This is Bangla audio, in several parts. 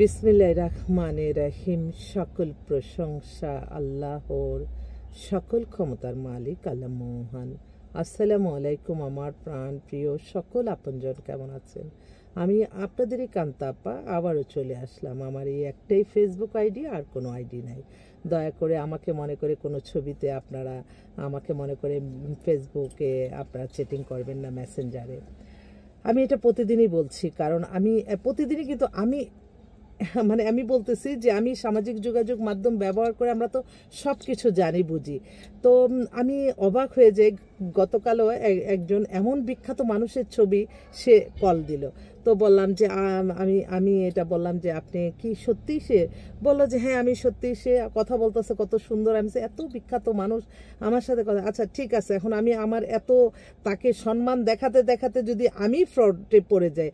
বিসমিল্লাহির রহমানির রহিম। সকল প্রশংসা আল্লাহর, সকল ক্ষমতার মালিক আল্লাহ মহান। আসসালামু আলাইকুম আমার প্রাণ প্রিয় সকল আপনজন, কেমন আছেন? আমি আপনাদেরই কান্তাপ্পা আবারও চলে আসলাম। আমার এই একটাই ফেসবুক আইডি, আর কোনো আইডি নাই। দয়া করে আমাকে মনে করে কোনো ছবিতে আপনারা আমাকে মনে করে ফেসবুকে আপনারা চ্যাটিং করবেন না, মেসেঞ্জারে। আমি এটা প্রতিদিনই বলছি, কারণ আমি প্রতিদিনই কিন্তু আমি বলতেছি যে আমি সামাজিক যোগাযোগ মাধ্যম ব্যবহার করে আমরা তো সব কিছু জানি বুঝি। তো আমি অবাক হয়ে যে গতকালও একজন এমন বিখ্যাত মানুষের ছবি সে কল দিল। তো বললাম যে আমি এটা বললাম যে আপনি কি সত্যি? সে বললো যে হ্যাঁ আমি সত্যি। সে কথা বলতেছে কত সুন্দর। আমি এত বিখ্যাত মানুষ আমার সাথে কথা, আচ্ছা ঠিক আছে। এখন আমি আমার এত তাকে সম্মান দেখাতে দেখাতে যদি আমি ফ্রডে পড়ে যাই,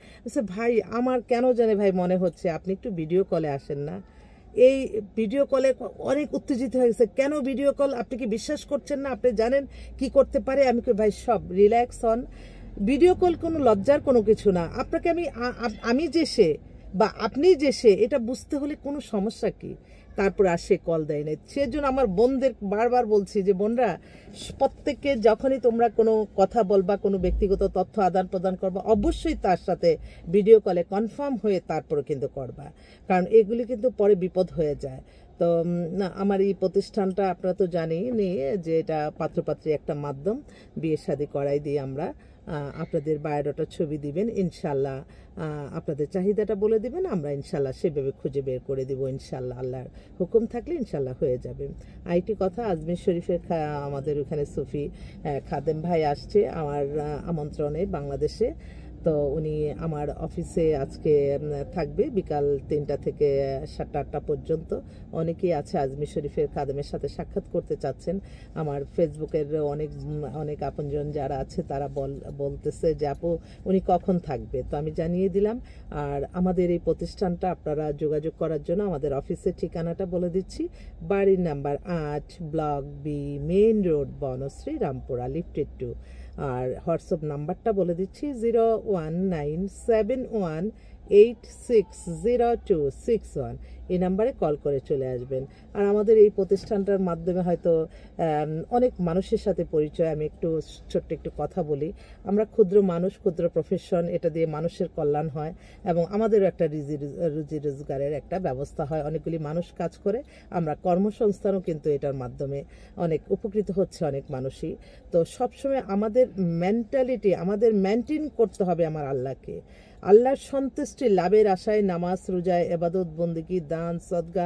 ভাই আমার কেন জানে ভাই মনে হচ্ছে আপনি একটু ভিডিও কলে আসেন না। এই ভিডিও কলে অনেক উত্তেজিত হয়ে গেছে। কেন ভিডিও কল? আপনি কি বিশ্বাস করছেন না? আপনি জানেন কি করতে পারে? আমি ভাই সব রিল্যাক্স হন। ভিডিও কল কোনো লজ্জার কোনো কিছু না। আপনাকে আমি যে সে বা আপনি যে সে, এটা বুঝতে হলে কোনো সমস্যা কি? তারপরে আর সে কল দেয় না। সেজন্য আমার বোনদের বারবার বলছি যে বোনরা, প্রত্যেককে যখনই তোমরা কোনো কথা বলবা, কোনো ব্যক্তিগত তথ্য আদান প্রদান করবা, অবশ্যই তার সাথে ভিডিও কলে কনফার্ম হয়ে তারপরে কিন্তু করবা, কারণ এগুলি কিন্তু পরে বিপদ হয়ে যায়। তো না, আমার এই প্রতিষ্ঠানটা আপনারা তো জানেই নিয়ে যে এটা পাত্রপাত্রী একটা মাধ্যম। বিয়ে শাদী করাই দিয়ে আমরা আপনাদের বায়োডাটার ছবি দিবেন, ইনশাল্লাহ আপনাদের চাহিদাটা বলে দিবেন, আমরা ইনশাল্লাহ সেভাবে খুঁজে বের করে দিব। ইনশাল্লাহ আল্লাহর হুকুম থাকলে ইনশাল্লাহ হয়ে যাবে। আরেকটি কথা, আজমির শরীফের আমাদের ওখানে সুফি খাদেম ভাই আসছে আমার আমন্ত্রণে বাংলাদেশে। তো উনি আমার অফিসে আজকে থাকবে বিকাল 3টা থেকে 7টা 8টা পর্যন্ত। অনেকেই আছে আজমির শরীফের খাদেমের সাথে সাক্ষাৎ করতে চাচ্ছেন। আমার ফেসবুকের অনেক আপনজন যারা আছে তারা বলতেছে যে আপু উনি কখন থাকবে। তো আমি জানিয়ে দিলাম। আর আমাদের এই প্রতিষ্ঠানটা আপনারা যোগাযোগ করার জন্য আমাদের অফিসের ঠিকানাটা বলে দিচ্ছি। বাড়ির number 8, block B, main road, Banasree, Rampura, lifted 2। আর হোয়াটসঅ্যাপ নাম্বারটা বলে দিচ্ছি 01971860261। এই নাম্বারে কল করে চলে আসবেন। আর আমাদের এই প্রতিষ্ঠানটার মাধ্যমে হয়তো অনেক মানুষের সাথে পরিচয়। আমি ছোট্ট একটু কথা বলি। আমরা ক্ষুদ্র মানুষ, ক্ষুদ্র প্রফেশন, এটা দিয়ে মানুষের কল্যাণ হয় এবং আমাদেরও একটা রুজি রোজগারের একটা ব্যবস্থা হয়। অনেকগুলি মানুষ কাজ করে, আমরা কর্মসংস্থানও কিন্তু এটার মাধ্যমে অনেক উপকৃত হচ্ছে অনেক মানুষই। তো সবসময় আমাদের মেন্টালিটি আমাদের মেনটেন করতে হবে আমার আল্লাহকে। আল্লাহর সন্তুষ্টি লাভের আশায় নামাজ, রোজা, ইবাদত, বন্দেগী, দান, সদকা,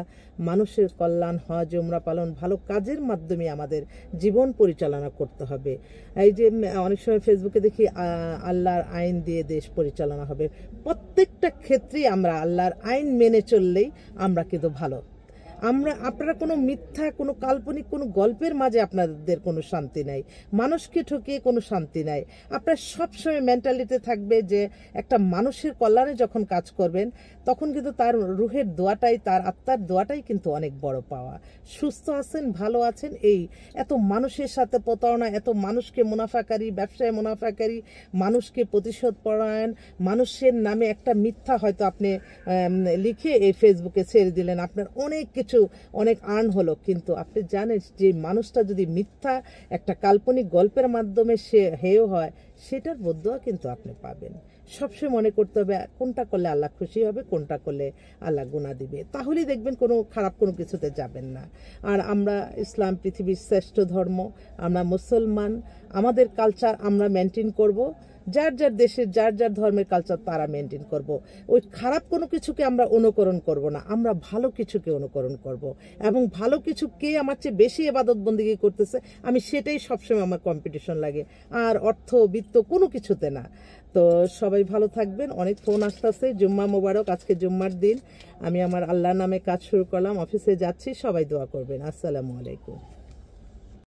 মানুষের কল্যাণ, হজ, উমরা পালন, ভালো কাজের মাধ্যমে আমাদের জীবন পরিচালনা করতে হবে। এই যে অনেক সময় ফেসবুকে দেখি আল্লাহর আইন দিয়ে দেশ পরিচালনা হবে। প্রত্যেকটা ক্ষেত্রেই আমরা আল্লাহর আইন মেনে চললেই আমরা কিন্তু ভালো। আপনারা কোনো মিথ্যা, কোনো কাল্পনিক কোনো গল্পের মাঝে আপনাদের কোনো শান্তি নাই। মানুষকে ঠকিয়ে কোনো শান্তি নাই। আপনার সবসময় মেন্টালিটি থাকবে যে একটা মানুষের কল্যাণে যখন কাজ করবেন, তখন কিন্তু তার রুহের দোয়াটাই, তার আত্মার দোয়াটাই কিন্তু অনেক বড় পাওয়া। সুস্থ আছেন, ভালো আছেন, এই এত মানুষের সাথে প্রতারণা, এত মানুষকে মুনাফাকারী, ব্যবসায় মুনাফাকারী, মানুষকে প্রতিশোধ পরায়ণ, মানুষের নামে একটা মিথ্যা হয়তো আপনি লিখে এই ফেসবুকে ছেড়ে দিলেন, আপনার অনেক আর্ন হলো, কিন্তু আপনি জানেন যে মানুষটা যদি মিথ্যা একটা কাল্পনিক গল্পের মাধ্যমে সে হেয় হয়, সেটার বদুয়া কিন্তু আপনি পাবেন। সবসময় মনে করতে হবে কোনটা করলে আল্লাহ খুশি হবে, কোনটা করলে আল্লাহ গুনাহ দিবে। তাহলেই দেখবেন কোনো খারাপ কোনো কিছুতে যাবেন না। আর আমরা ইসলাম পৃথিবীর শ্রেষ্ঠ ধর্ম, আমরা মুসলমান, আমাদের কালচার আমরা মেনটেন করব। যার যার দেশের যার যার ধর্মের কালচার তারা মেনটেন করব। ওই খারাপ কোনো কিছুকে আমরা অনুকরণ করব না, আমরা ভালো কিছুকে অনুকরণ করব। এবং ভালো কিছু কে আমার চেয়ে বেশি ইবাদত বন্দেগী করতেছে, আমি সেটাই সবসময় আমার কম্পিটিশন লাগে, আর অর্থ বিত্ত কোনো কিছুতে না। তো সবাই ভালো থাকবেন। অনেক ফোন আসতেছে। জুম্মা মোবারক, আজকে জুম্মার দিন। আমি আমার আল্লাহর নামে কাজ শুরু করলাম, অফিসে যাচ্ছি। সবাই দোয়া করবেন। আসসালামু আলাইকুম।